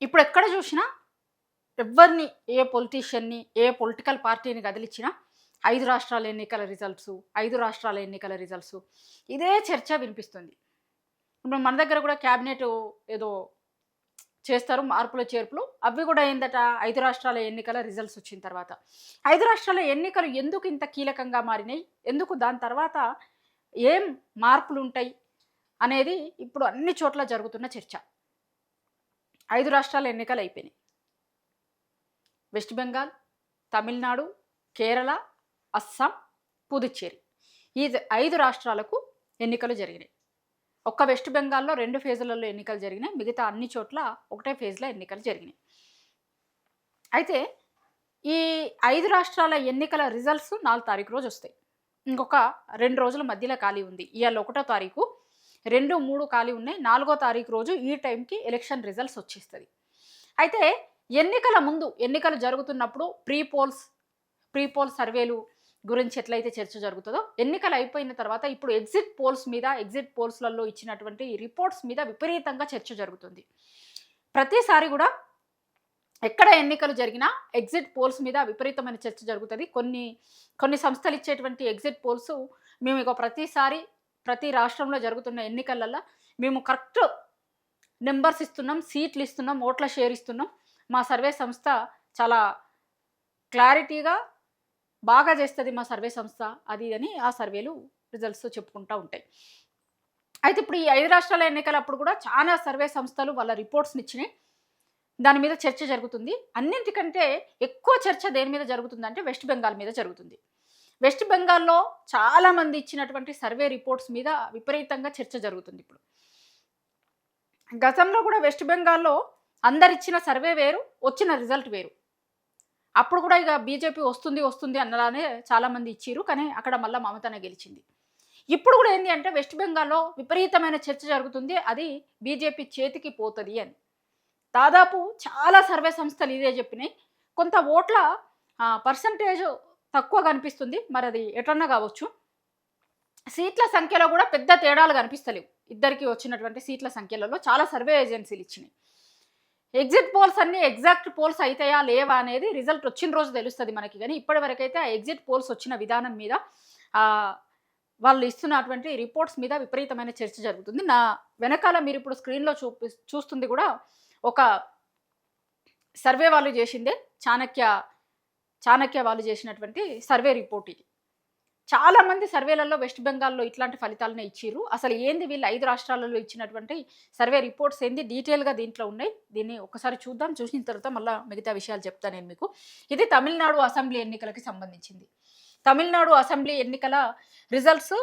ఇప్పుడు ఎక్కడ చూసినా ఎవ్వరిని ఏ పొలిటీషియన్‌ని, ఏ పొలిటికల్ పార్టీని కదిలిచ్చినా 5 రాష్ట్రాల ఎన్నికల రిజల్ట్సు, 5 రాష్ట్రాల ఎన్నికల రిజల్ట్సు ఇదే చర్చ వినిపిస్తుంది. ఇప్పుడు మన దగ్గర కూడా క్యాబినెట్ ఏదో చేస్తారు మార్పులు, చేర్పులు. అవి కూడా ఏందట 5 రాష్ట్రాల ఎన్నికల రిజల్ట్స్ వచ్చిన తర్వాత. 5 రాష్ట్రాల ఎన్నికలు ఎందుకు ఇంత కీలకంగా మారినాయి? ఎందుకు దాని తర్వాత ఏం మార్పులుంటాయి? అనేది ఇప్పుడు అన్ని చోట్ల జరుగుతున్న చర్చ. 5 రాష్ట్రాల ఎన్నికలు అయిపోయినాయి. వెస్ట్ బెంగాల్, తమిళనాడు, కేరళ, అస్సాం, పుదుచ్చేరి. ఈ 5 రాష్ట్రాలకు ఎన్నికలు జరిగినాయి. ఒక్క వెస్ట్ బెంగాల్‌లో 2 ఫేజులలో ఎన్నికలు జరిగినాయి. మిగతా అన్ని చోట్ల ఒకటే ఫేజ్‌లో ఎన్నికలు జరిగినాయి. అయితే ఈ 5 రాష్ట్రాల ఎన్నికల రిజల్ట్స్ 4 తారీఖు రోజు వస్తాయి. ఇంకొక 2 రోజుల మధ్యలో ఖాళీ ఉంది. ఇయాల 1 తారీఖు, 2, 3 ఖాళీ ఉన్నాయి. 4 తారీఖు రోజు ఈ టైంకి ఎలక్షన్ రిజల్ట్స్ వచ్చేస్తది. అయితే ఎన్నికల ముందు, ఎన్నికలు జరుగుతున్నప్పుడు ప్రీ పోల్ సర్వేలు గురించి ఎట్లయితే చర్చ జరుగుతుందో, ఎన్నికలు అయిపోయిన తర్వాత ఇప్పుడు ఎగ్జిట్ పోల్స్‌లలో ఇచ్చినటువంటి రిపోర్ట్స్ మీద విపరీతంగా చర్చ జరుగుతుంది. ప్రతిసారి కూడా ఎక్కడ ఎన్నికలు జరిగినా ఎగ్జిట్ పోల్స్ మీద విపరీతమైన చర్చ జరుగుతది. కొన్ని సంస్థలు ఇచ్చేటువంటి ఎగ్జిట్ పోల్స్ మేము ఇగో ప్రతిసారి ప్రతి రాష్ట్రంలో జరుగుతున్న ఎన్నికలల్ల మేము కరెక్ట్ నంబర్స్ ఇస్తున్నాం, సీట్లు ఇస్తున్నాం, ఓట్ల షేర్ ఇస్తున్నాం. మా సర్వే సంస్థ చాలా క్లారిటీగా బాగా చేస్తది మా సర్వే సంస్థ అది అని ఆ సర్వేలు రిజల్ట్స్ చెప్పుకుంటా ఉంటాయి. అయితే ఇప్పుడు ఈ 5 రాష్ట్రాల ఎన్నికలప్పుడు కూడా చాలా సర్వే సంస్థలు వాళ్ళ రిపోర్ట్స్‌ని ఇచ్చినాయి. దాని మీద చర్చ జరుగుతుంది. అన్నింటికంటే ఎక్కువ చర్చ దేని మీద జరుగుతుందంటే వెస్ట్ బెంగాల్ మీద జరుగుతుంది. వెస్ట్ బెంగాల్‌లో చాలా మంది ఇచ్చినటువంటి సర్వే రిపోర్ట్స్ మీద విపరీతంగా చర్చ జరుగుతుంది ఇప్పుడు. గతంలో కూడా వెస్ట్ బెంగాల్‌లో అందరిచ్చిన సర్వే వేరు, వచ్చిన రిజల్ట్ వేరు. అప్పుడు కూడా ఇక బీజేపీ వస్తుంది అన్నలానే చాలామంది ఇచ్చిర్రు. కానీ అక్కడ మళ్ళా మమతనే గెలిచింది. ఇప్పుడు కూడా ఏంది అంటే వెస్ట్ బెంగాల్‌లో విపరీతమైన చర్చ జరుగుతుంది. అది బీజేపీ చేతికి పోతది అని. దాదాపు చాలా సర్వే సంస్థలు ఇదే చెప్పినాయి. కొంత ఓట్ల పర్సెంటేజ్ తక్కువ కనిపిస్తుంది. మరి అది ఎటన్నా కావచ్చు. సీట్ల సంఖ్యలో కూడా పెద్ద తేడాలు కనిపిస్తలేవు. ఇద్దరికి వచ్చినటువంటి సీట్ల సంఖ్యలలో చాలా సర్వే ఏజెన్సీలు ఇచ్చినాయి. ఎగ్జిట్ పోల్స్ అన్నీ ఎగ్జాక్ట్ పోల్స్ అయితాయా లేవా అనేది రిజల్ట్ వచ్చిన రోజు తెలుస్తుంది మనకి. కానీ ఇప్పటివరకైతే ఆ ఎగ్జిట్ పోల్స్ వచ్చిన విధానం మీద వాళ్ళు ఇస్తున్నటువంటి రిపోర్ట్స్ మీద విపరీతమైన చర్చ జరుగుతుంది. నా వెనకాల మీరు ఇప్పుడు స్క్రీన్‌లో చూస్తుంది కూడా ఒక సర్వే వాళ్ళు చేసిందే. చాణక్య వాళ్ళు చేసినటువంటి సర్వే రిపోర్ట్ ఇది. చాలామంది సర్వేలలో వెస్ట్ బెంగాల్‌లో ఇట్లాంటి ఫలితాలనే ఇచ్చిర్రు. అసలు ఏంది వీళ్ళు 5 రాష్ట్రాలలో ఇచ్చినటువంటి సర్వే రిపోర్ట్స్ ఏంది డీటెయిల్‌గా దీంట్లో ఉన్నాయి. దీన్ని ఒకసారి చూద్దాం. చూసిన తర్వాత మళ్ళా మిగతా విషయాలు చెప్తా నేను మీకు. ఇది తమిళనాడు అసెంబ్లీ ఎన్నికలకి సంబంధించింది. తమిళనాడు అసెంబ్లీ ఎన్నికల రిజల్ట్స్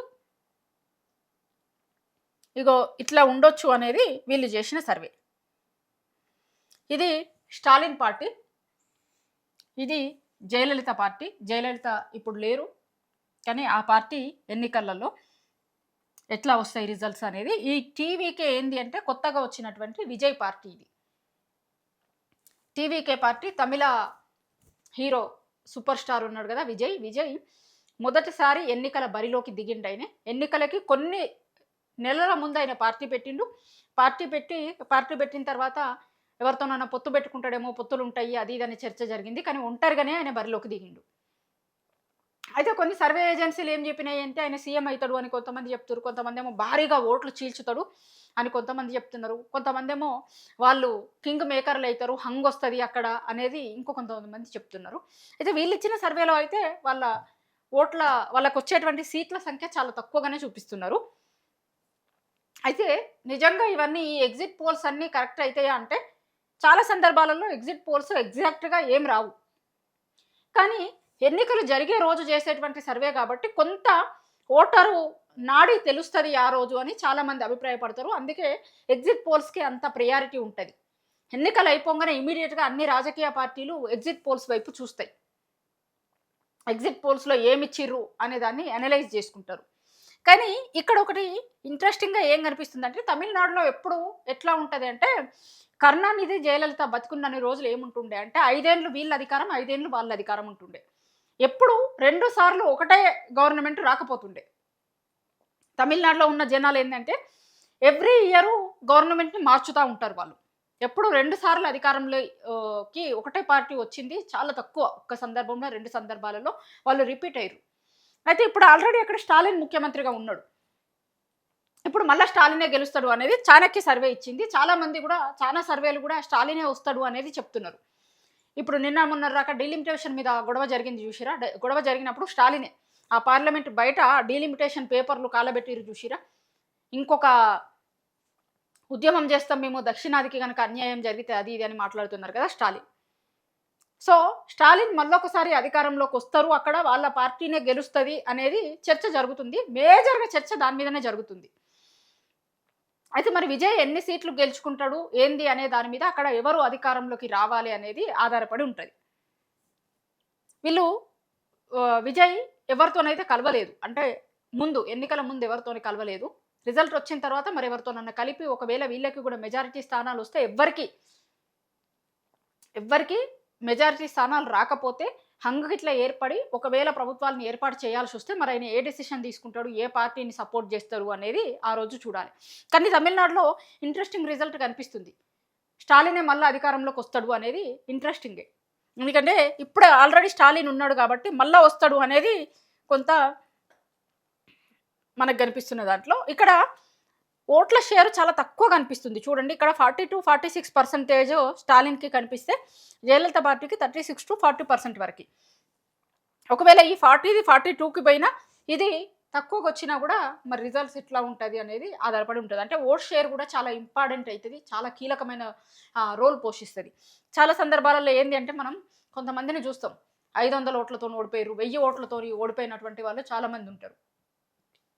ఇగో ఇట్లా ఉండొచ్చు అనేది వీళ్ళు చేసిన సర్వే. ఇది స్టాలిన్ పార్టీ. ఇది జయలలిత పార్టీ. జయలలిత ఇప్పుడు లేరు. కానీ ఆ పార్టీ ఎన్నికలలో ఎట్లా వస్తాయి రిజల్ట్స్ అనేది. ఈ టీవీకే ఏంది అంటే కొత్తగా వచ్చినటువంటి విజయ్ పార్టీ ఇది. టీవీకే పార్టీ తమిళ హీరో సూపర్ స్టార్ ఉన్నాడు కదా విజయ్ మొదటిసారి ఎన్నికల బరిలోకి దిగిండు ఆయన. ఎన్నికలకి కొన్ని నెలల ముందు ఆయన పార్టీ పెట్టిండు. పార్టీ పెట్టిన తర్వాత ఎవరితోనైనా పొత్తు పెట్టుకుంటాడేమో, పొత్తులు ఉంటాయి అది ఇది అనే చర్చ జరిగింది. కానీ ఒంటరిగానే ఆయన బరిలోకి దిగిండు. అయితే కొన్ని సర్వే ఏజెన్సీలు ఏం చెప్పినాయి అంటే ఆయన సీఎం అవుతాడు అని కొంతమంది చెప్తున్నారు. కొంతమంది ఏమో భారీగా ఓట్లు చీల్చుతాడు అని కొంతమంది చెప్తున్నారు. కొంతమంది ఏమో వాళ్ళు కింగ్ మేకర్లు అవుతారు, హంగ్ వస్తుంది అక్కడ అనేది కొంతమంది చెప్తున్నారు. అయితే వీళ్ళు ఇచ్చిన సర్వేలో అయితే వాళ్ళకు వచ్చేటువంటి సీట్ల సంఖ్య చాలా తక్కువగానే చూపిస్తున్నారు. అయితే నిజంగా ఇవన్నీ ఈ ఎగ్జిట్ పోల్స్ అన్నీ కరెక్ట్ అవుతాయా అంటే చాలా సందర్భాలలో ఎగ్జిట్ పోల్స్ ఎగ్జాక్ట్‌గా ఏం రావు. కానీ ఎన్నికలు జరిగే రోజు చేసేటువంటి సర్వే కాబట్టి కొంత ఓటరు నాడి తెలుస్తుంది ఆ రోజు అని చాలామంది అభిప్రాయపడతారు. అందుకే ఎగ్జిట్ పోల్స్‌కి అంత ప్రయారిటీ ఉంటుంది. ఎన్నికలు అయిపోగానే ఇమీడియట్‌గా అన్ని రాజకీయ పార్టీలు ఎగ్జిట్ పోల్స్ వైపు చూస్తాయి. ఎగ్జిట్ పోల్స్‌లో ఏమిచ్చిర్రు అనే దాన్ని అనలైజ్ చేసుకుంటారు. కానీ ఇక్కడ ఒకటి ఇంట్రెస్టింగ్‌గా ఏం కనిపిస్తుందంటే తమిళనాడులో ఎప్పుడు ఎట్లా ఉంటుంది అంటే కరుణానిధి, జయలలిత బతికున్నన్ని రోజులు ఏముంటుండే అంటే 5 ఏళ్ళు వీళ్ళ అధికారం, 5 ఏళ్ళు వాళ్ళ అధికారం ఉంటుండే. ఎప్పుడు 2 సార్లు ఒకటే గవర్నమెంట్ రాకపోతుండే. తమిళనాడులో ఉన్న జనాలు ఏంటంటే ఎవ్రీ ఇయర్ గవర్నమెంట్‌ని మార్చుతూ ఉంటారు వాళ్ళు. ఎప్పుడు 2 సార్లు అధికారంలోకి ఒకటే పార్టీ వచ్చింది. చాలా తక్కువ. ఒక్క సందర్భంలో 2 సందర్భాలలో వాళ్ళు రిపీట్ అయ్యారు. అయితే ఇప్పుడు ఆల్రెడీ అక్కడ స్టాలిన్ ముఖ్యమంత్రిగా ఉన్నాడు. ఇప్పుడు మళ్ళా స్టాలినే గెలుస్తాడు అనేది చాణక్య సర్వే ఇచ్చింది. చాలామంది కూడా చాలా సర్వేలు కూడా స్టాలినే వస్తాడు అనేది చెప్తున్నారు. ఇప్పుడు నిన్న మొన్న దాకా డీలిమిటేషన్ మీద గొడవ జరిగింది చూసిరా? గొడవ జరిగినప్పుడు స్టాలినే ఆ పార్లమెంట్ బయట డీలిమిటేషన్ పేపర్లు కాలబెట్టిరు చూసిరా? ఇంకొక ఉద్యమం చేస్తాం మేము, దక్షిణాదికి కనుక అన్యాయం జరిగితే అది ఇది అని మాట్లాడుతున్నారు కదా స్టాలిన్. సో స్టాలిన్ మళ్ళొకసారి అధికారంలోకి వస్తారు, అక్కడ వాళ్ళ పార్టీనే గెలుస్తుంది అనేది చర్చ జరుగుతుంది. మేజర్గా చర్చ దాని మీదనే జరుగుతుంది. అయితే మరి విజయ్ ఎన్ని సీట్లు గెలుచుకుంటాడు ఏంది అనే దాని మీద అక్కడ ఎవరు అధికారంలోకి రావాలి అనేది ఆధారపడి ఉంటుంది. వీళ్ళు విజయ్ ఎవరితోనైతే కలవలేదు, అంటే ఎన్నికల ముందు ఎవరితోని కలవలేదు. రిజల్ట్ వచ్చిన తర్వాత మరి ఎవరితోనన్నా కలిపి ఒకవేళ వీళ్ళకి కూడా మెజారిటీ స్థానాలు వస్తే ఎవ్వరికి మెజారిటీ స్థానాలు రాకపోతే హంగ్ ఇట్లా ఏర్పడి ఒకవేళ ప్రభుత్వాలను ఏర్పాటు చేయాల్సి వస్తే మరి ఆయన ఏ డెసిషన్ తీసుకుంటాడు, ఏ పార్టీని సపోర్ట్ చేస్తారు అనేది ఆ రోజు చూడాలి. కానీ తమిళనాడులో ఇంట్రెస్టింగ్ రిజల్ట్ కనిపిస్తుంది. స్టాలినే మళ్ళీ అధికారంలోకి వస్తాడు అనేది ఇంట్రెస్టింగే. ఎందుకంటే ఇప్పుడు ఆల్రెడీ స్టాలిన్ ఉన్నాడు కాబట్టి మళ్ళీ వస్తాడు అనేది కొంత మనకు కనిపిస్తున్న దాంట్లో. ఇక్కడ ఓట్ల షేర్ చాలా తక్కువ కనిపిస్తుంది చూడండి. ఇక్కడ 42-46% స్టాలిన్కి కనిపిస్తే జయలలిత పార్టీకి 36-40% వరకు. ఒకవేళ ఈ 42కి పోయినా ఇది తక్కువకి వచ్చినా కూడా మరి రిజల్ట్స్ ఎట్లా ఉంటుంది అనేది ఆధారపడి ఉంటుంది. అంటే ఓట్ షేర్ కూడా చాలా ఇంపార్టెంట్ అవుతుంది, చాలా కీలకమైన రోల్ పోషిస్తుంది. చాలా సందర్భాలలో ఏంటి అంటే మనం కొంతమందిని చూస్తాం 500 ఓట్లతో ఓడిపోయారు, 1000 ఓట్లతో ఓడిపోయినటువంటి వాళ్ళు చాలామంది ఉంటారు.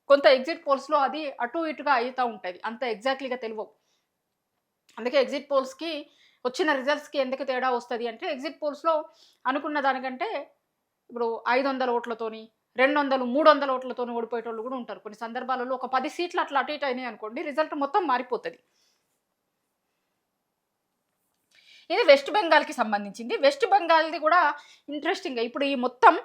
కొంత ఎగ్జిట్ పోల్స్లో అది అటు ఇటుగా అవుతూ ఉంటుంది, అంత ఎగ్జాక్ట్లీగా తెలియవు. అందుకే ఎగ్జిట్ పోల్స్కి వచ్చిన రిజల్ట్స్కి ఎందుకు తేడా వస్తుంది అంటే ఎగ్జిట్ పోల్స్లో అనుకున్న దానికంటే ఇప్పుడు 500 ఓట్లతోని 200, 300 ఓట్లతోని ఓడిపోయేటోళ్ళు కూడా ఉంటారు. కొన్ని సందర్భాలలో ఒక 10 సీట్లు అట్లా అటు ఇటు అయినాయి అనుకోండి, రిజల్ట్ మొత్తం మారిపోతుంది. ఇది వెస్ట్ బెంగాల్కి సంబంధించింది. వెస్ట్ బెంగాల్ది కూడా ఇంట్రెస్టింగ్. ఇప్పుడు ఈ మొత్తం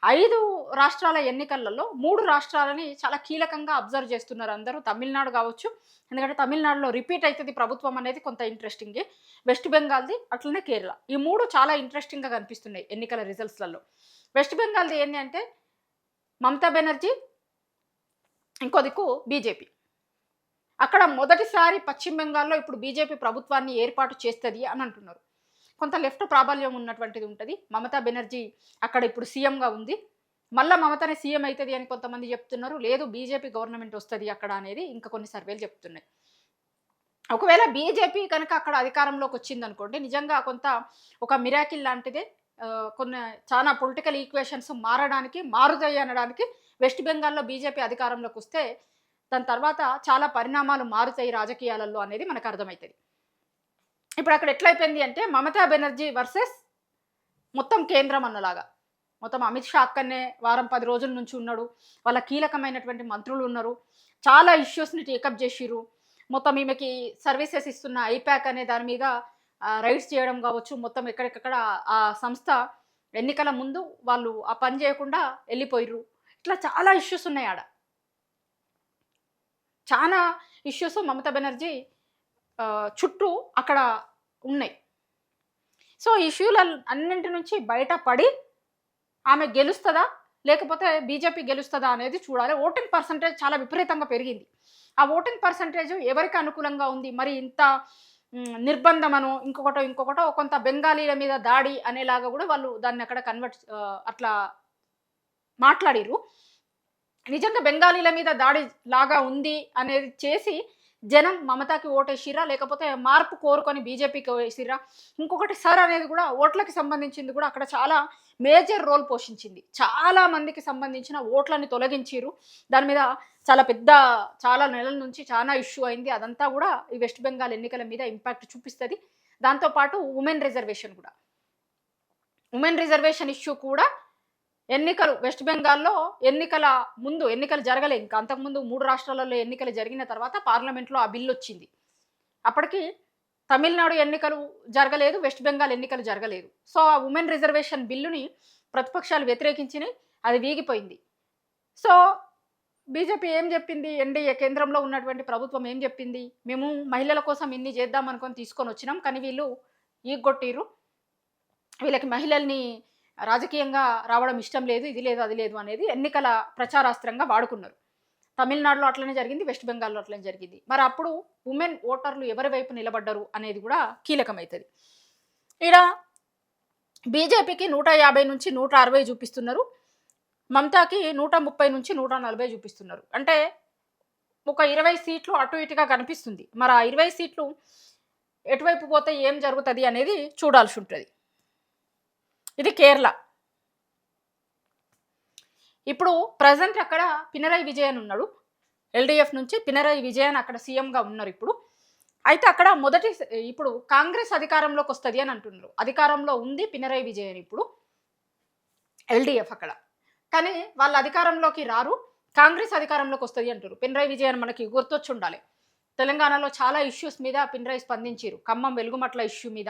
5 రాష్ట్రాల ఎన్నికలలో 3 రాష్ట్రాలని చాలా కీలకంగా అబ్జర్వ్ చేస్తున్నారు అందరూ. తమిళనాడు కావచ్చు, ఎందుకంటే తమిళనాడులో రిపీట్ అవుతుంది ప్రభుత్వం అనేది కొంత ఇంట్రెస్టింగే. వెస్ట్ బెంగాల్ది అట్లనే కేరళ. ఈ 3 చాలా ఇంట్రెస్టింగ్గా కనిపిస్తున్నాయి ఎన్నికల రిజల్ట్స్లలో. వెస్ట్ బెంగాల్ది ఏంటి అంటే మమతా బెనర్జీ, ఇంకో దిక్కు బీజేపీ. అక్కడ మొదటిసారి పశ్చిమ బెంగాల్లో ఇప్పుడు బీజేపీ ప్రభుత్వాన్ని ఏర్పాటు చేస్తుంది అని అంటున్నారు. కొంత లెఫ్ట్ ప్రాబల్యం ఉన్నటువంటిది ఉంటుంది. మమతా బెనర్జీ అక్కడ ఇప్పుడు సీఎంగా ఉంది, మళ్ళీ మమతానే సీఎం అవుతుంది అని కొంతమంది చెప్తున్నారు. లేదు బీజేపీ గవర్నమెంట్ వస్తుంది అక్కడ అనేది ఇంకా కొన్ని సర్వేలు చెప్తున్నాయి. ఒకవేళ బీజేపీ కనుక అక్కడ అధికారంలోకి వచ్చింది అనుకోండి, నిజంగా కొంత ఒక మిరాకిల్ లాంటిదే. కొన్ని చాలా పొలిటికల్ ఈక్వేషన్స్ మారుతాయి అనడానికి వెస్ట్ బెంగాల్లో బీజేపీ అధికారంలోకి వస్తే దాని తర్వాత చాలా పరిణామాలు మారుతాయి రాజకీయాలలో అనేది మనకు అర్థమవుతుంది. ఇప్పుడు అక్కడ ఎట్లయిపోయింది అంటే మమతా బెనర్జీ వర్సెస్ మొత్తం కేంద్రం అన్నలాగా. మొత్తం అమిత్ షా అక్కడనే వారం 10 రోజుల నుంచి ఉన్నాడు, వాళ్ళ కీలకమైనటువంటి మంత్రులు ఉన్నారు, చాలా ఇష్యూస్ని టేకప్ చేసిర్రు. మొత్తం ఈమెకి సర్వీసెస్ ఇస్తున్న ఐప్యాక్ అనే దాని మీద రైడ్స్ చేయడం కావచ్చు, మొత్తం ఎక్కడికక్కడ ఆ సంస్థ ఎన్నికల ముందు వాళ్ళు ఆ పని చేయకుండా వెళ్ళిపోయిర్రు. ఇట్లా చాలా ఇష్యూస్ ఉన్నాయి ఆడ, చాలా ఇష్యూస్ మమతా బెనర్జీ చుట్టూ అక్కడ ఉన్నాయి. సో ఇష్యూల అన్నింటి నుంచి బయటపడి ఆమె గెలుస్తుందా లేకపోతే బీజేపీ గెలుస్తుందా అనేది చూడాలి. ఓటింగ్ పర్సంటేజ్ చాలా విపరీతంగా పెరిగింది. ఆ ఓటింగ్ పర్సంటేజ్ ఎవరికి అనుకూలంగా ఉంది, మరి ఇంత నిర్బంధమను ఇంకొకటో కొంత బెంగాలీల మీద దాడి అనేలాగా కూడా వాళ్ళు దాన్ని అక్కడ అట్లా మాట్లాడిరు. నిజంగా బెంగాలీల మీద దాడి లాగా ఉంది అనేది చేసి జనం మమతాకి ఓటేసిరా లేకపోతే మార్పు కోరుకొని బీజేపీకి వేసిరా. ఇంకొకటి సార్ అనేది కూడా ఓట్లకి సంబంధించింది కూడా అక్కడ చాలా మేజర్ రోల్ పోషించింది. చాలా మందికి సంబంధించిన ఓట్లని తొలగించిరు. దాని మీద చాలా నెలల నుంచి చాలా ఇష్యూ అయింది. అదంతా కూడా ఈ వెస్ట్ బెంగాల్ ఎన్నికల మీద ఇంపాక్ట్ చూపిస్తుంది. దాంతోపాటు ఉమెన్ రిజర్వేషన్ ఇష్యూ కూడా వెస్ట్ బెంగాల్లో ఎన్నికలు జరగలే. ఇంకా అంతకుముందు 3 రాష్ట్రాలలో ఎన్నికలు జరిగిన తర్వాత పార్లమెంట్లో ఆ బిల్లు వచ్చింది. అప్పటికి తమిళనాడు ఎన్నికలు జరగలేదు, వెస్ట్ బెంగాల్ ఎన్నికలు జరగలేదు. సో ఆ ఉమెన్ రిజర్వేషన్ బిల్లుని ప్రతిపక్షాలు వ్యతిరేకించినాయి, అది వీగిపోయింది. సో బీజేపీ ఏం చెప్పింది? ఎన్డీఏ కేంద్రంలో ఉన్నటువంటి ప్రభుత్వం ఏం చెప్పింది? మేము మహిళల కోసం ఇన్ని చేద్దాం అనుకొని తీసుకొని వచ్చినాం. కానీ వీళ్ళు ఈగొట్టిర్రు. వీళ్ళకి మహిళల్ని రాజకీయంగా రావడం ఇష్టం లేదు. ఇది లేదు, అది లేదు అనేది ఎన్నికల ప్రచారాస్త్రంగా వాడుకున్నారు. తమిళనాడులో అట్లనే జరిగింది. వెస్ట్ బెంగాల్‌లో అట్లనే జరిగింది. మరి అప్పుడు వుమెన్ ఓటర్లు ఎవరి వైపు నిలబడ్డరు అనేది కూడా కీలకమైతది. ఈడ బీజేపీకి 150 నుంచి 160 చూపిస్తున్నారు. మమతాకి 130 నుంచి 140 చూపిస్తున్నారు. అంటే ఒక 20 సీట్లు అటు ఇటుగా కనిపిస్తుంది. మరి ఆ 20 సీట్లు ఎటువైపు పోతే ఏం జరుగుతది అనేది చూడాల్సి ఉంటది. ఇది కేరళ. ఇప్పుడు ప్రెజెంట్ అక్కడ పినరయి విజయన్ ఉన్నాడు. ఎల్‌డీఎఫ్ నుంచి పినరయి విజయన్ అక్కడ సీఎంగా ఉన్నారు ఇప్పుడు. అయితే అక్కడ ఇప్పుడు కాంగ్రెస్ అధికారంలోకి వస్తది అని అంటున్నారు. అధికారంలో ఉంది పినరయి విజయన్ ఇప్పుడు. ఎల్‌డీఎఫ్ అక్కడ. కానీ వాళ్ళు అధికారంలోకి రారు. కాంగ్రెస్ అధికారంలోకి వస్తది అంటారు. పినరయి విజయన్ మనకి గుర్తొచ్చి ఉండాలి. తెలంగాణలో చాలా ఇష్యూస్ మీద పినరయి స్పందించారు. ఖమ్మం వెలుగుమట్ల ఇష్యూ మీద,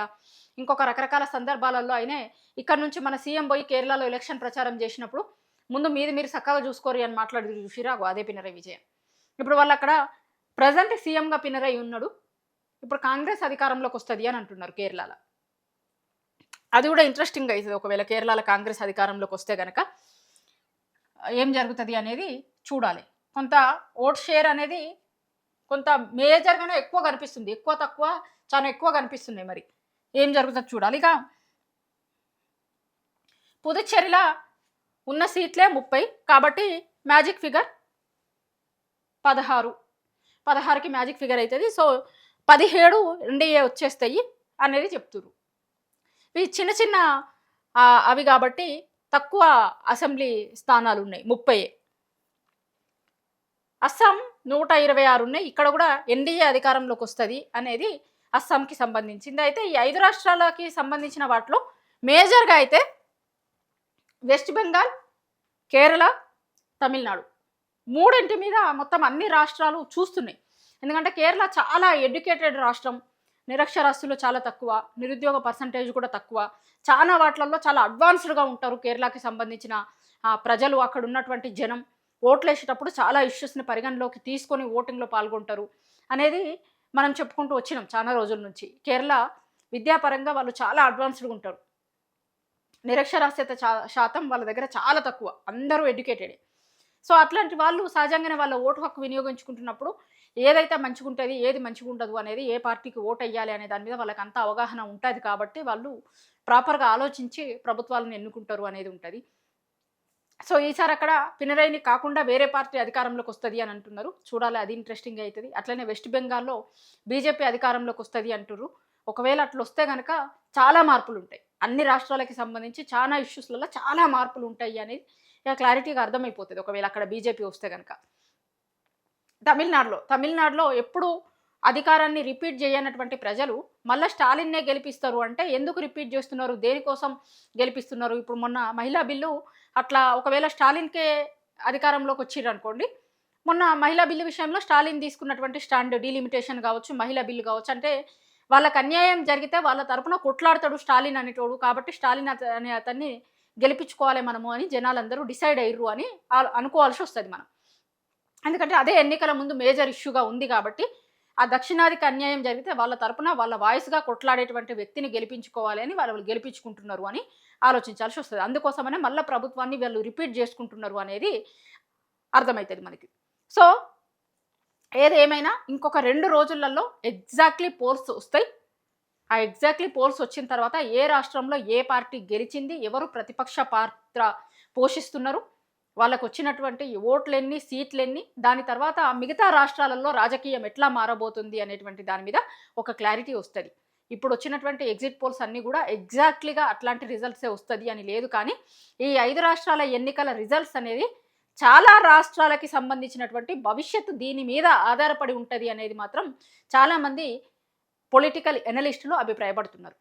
ఇంకొక రకరకాల సందర్భాలలో అయినే ఇక్కడ నుంచి మన సీఎం పోయి కేరళలో ఎలక్షన్ ప్రచారం చేసినప్పుడు ముందు మీరు చక్కగా చూసుకోరు అని మాట్లాడి చూసిరా, అదే పినరయి విజయన్. ఇప్పుడు వాళ్ళు అక్కడ ప్రజెంట్ సీఎంగా పినరయి ఉన్నాడు. ఇప్పుడు కాంగ్రెస్ అధికారంలోకి వస్తుంది అని అంటున్నారు కేరళలో. అది కూడా ఇంట్రెస్టింగ్ అవుతుంది. ఒకవేళ కేరళలో కాంగ్రెస్ అధికారంలోకి వస్తే కనుక ఏం జరుగుతుంది అనేది చూడాలి. కొంత ఓట్ షేర్ అనేది కొంత మేజర్గానే ఎక్కువ కనిపిస్తుంది. ఎక్కువ తక్కువ చాలా ఎక్కువ కనిపిస్తున్నాయి. మరి ఏం జరుగుతుంది చూడాలి. ఇక పుదుచ్చేరిలో ఉన్న సీట్లే 30 కాబట్టి మ్యాజిక్ ఫిగర్ 16. 16కి మ్యాజిక్ ఫిగర్ అవుతుంది. సో 17 ఎన్డీఏ వచ్చేస్తాయి అనేది చెప్తున్నారు. ఇవి చిన్న చిన్న అవి కాబట్టి తక్కువ అసెంబ్లీ స్థానాలు ఉన్నాయి, 30. అస్సాం 126 ఉన్నాయి. ఇక్కడ కూడా ఎన్డీఏ అధికారంలోకి వస్తుంది అనేది అస్సాంకి సంబంధించింది. అయితే ఈ 5 రాష్ట్రాలకి సంబంధించిన వాటిలో మేజర్గా అయితే వెస్ట్ బెంగాల్, కేరళ, తమిళనాడు మూడింటి మీద మొత్తం అన్ని రాష్ట్రాలు చూస్తున్నాయి. ఎందుకంటే కేరళ చాలా ఎడ్యుకేటెడ్ రాష్ట్రం, నిరక్షరాస్యులు చాలా తక్కువ, నిరుద్యోగ పర్సంటేజ్ కూడా తక్కువ, చాలా వాటిల్లో చాలా అడ్వాన్స్డ్గా ఉంటారు కేరళకి సంబంధించిన ప్రజలు. అక్కడ ఉన్నటువంటి జనం ఓట్లు వేసేటప్పుడు చాలా ఇష్యూస్ని పరిగణలోకి తీసుకొని ఓటింగ్లో పాల్గొంటారు అనేది మనం చెప్పుకుంటూ వచ్చినాం చాలా రోజుల నుంచి. కేరళ విద్యాపరంగా వాళ్ళు చాలా అడ్వాన్స్డ్గా ఉంటారు. నిరక్షరాస్యత శాతం వాళ్ళ దగ్గర చాలా తక్కువ, అందరూ ఎడ్యుకేటెడే. సో అట్లాంటి వాళ్ళు సహజంగానే వాళ్ళ ఓటు హక్కు వినియోగించుకుంటున్నప్పుడు ఏదైతే మంచిగా ఉంటుంది, ఏది మంచిగా ఉండదు అనేది, ఏ పార్టీకి ఓటు వేయాలి అనే దాని మీద వాళ్ళకి అంత అవగాహన ఉంటుంది. కాబట్టి వాళ్ళు ప్రాపర్గా ఆలోచించి ప్రభుత్వాలను ఎన్నుకుంటారు అనేది ఉంటుంది. సో ఈసారి అక్కడ పినరయిని కాకుండా వేరే పార్టీ అధికారంలోకి వస్తుంది అని అంటున్నారు. చూడాలి, అది ఇంట్రెస్టింగ్ అవుతుంది. అట్లనే వెస్ట్ బెంగాల్లో బీజేపీ అధికారంలోకి వస్తుంది అంటున్నారు. ఒకవేళ అట్లా వస్తే కనుక చాలా మార్పులు ఉంటాయి. అన్ని రాష్ట్రాలకి సంబంధించి చాలా ఇష్యూస్లలో చాలా మార్పులు ఉంటాయి అనేది ఇక క్లారిటీగా అర్థమైపోతుంది ఒకవేళ అక్కడ బీజేపీ వస్తే కనుక. తమిళనాడులో ఎప్పుడు అధికారాన్ని రిపీట్ చేయనటువంటి ప్రజలు మళ్ళీ స్టాలిన్నే గెలిపిస్తారు అంటే ఎందుకు రిపీట్ చేస్తున్నారు, దేనికోసం గెలిపిస్తున్నారు? ఇప్పుడు మొన్న మహిళా బిల్లు అట్లా ఒకవేళ స్టాలిన్కే అధికారంలోకి వచ్చిర్రు అనుకోండి, మొన్న మహిళా బిల్లు విషయంలో స్టాలిన్ తీసుకున్నటువంటి స్టాండ్, డీలిమిటేషన్ కావచ్చు, మహిళా బిల్లు కావచ్చు, అంటే వాళ్ళకి అన్యాయం జరిగితే వాళ్ళ తరపున కొట్లాడతాడు స్టాలిన్ అనేటోడు. కాబట్టి స్టాలిన్ అనే అతన్ని గెలిపించుకోవాలి మనము అని జనాలందరూ డిసైడ్ అయ్యారు అని అనుకోవాల్సి వస్తుంది మనం. ఎందుకంటే అదే ఎన్నికల ముందు మేజర్ ఇష్యూగా ఉంది. కాబట్టి ఆ దక్షిణాదికి అన్యాయం జరిగితే వాళ్ళ తరపున వాళ్ళ వాయిస్గా కొట్లాడేటువంటి వ్యక్తిని గెలిపించుకోవాలి అని వాళ్ళు గెలిపించుకుంటున్నారు అని ఆలోచించాల్సి వస్తుంది. అందుకోసమనే మళ్ళీ ప్రభుత్వాన్ని వీళ్ళు రిపీట్ చేసుకుంటున్నారు అనేది అర్థమవుతుంది మనకి. సో ఏదేమైనా ఇంకొక 2 రోజులలో ఎగ్జాక్ట్లీ పోల్స్ వస్తాయి. ఆ ఎగ్జాక్ట్లీ పోల్స్ వచ్చిన తర్వాత ఏ రాష్ట్రంలో ఏ పార్టీ గెలిచింది, ఎవరు ప్రతిపక్ష పాత్ర పోషిస్తున్నారు, వాళ్ళకు వచ్చినటువంటి ఓట్లెన్ని, సీట్లెన్ని, దాని తర్వాత మిగతా రాష్ట్రాలలో రాజకీయం ఎట్లా మారబోతుంది అనేటువంటి దాని మీద ఒక క్లారిటీ వస్తుంది. ఇప్పుడు వచ్చినటువంటి ఎగ్జిట్ పోల్స్ అన్నీ కూడా ఎగ్జాక్ట్లీగా అట్లాంటి రిజల్ట్సే వస్తుంది అని లేదు. కానీ ఈ 5 రాష్ట్రాల ఎన్నికల రిజల్ట్స్ అనేది చాలా రాష్ట్రాలకి సంబంధించినటువంటి భవిష్యత్తు దీని మీద ఆధారపడి ఉంటుంది అనేది మాత్రం చాలామంది పొలిటికల్ ఎనలిస్టులు అభిప్రాయపడుతున్నారు.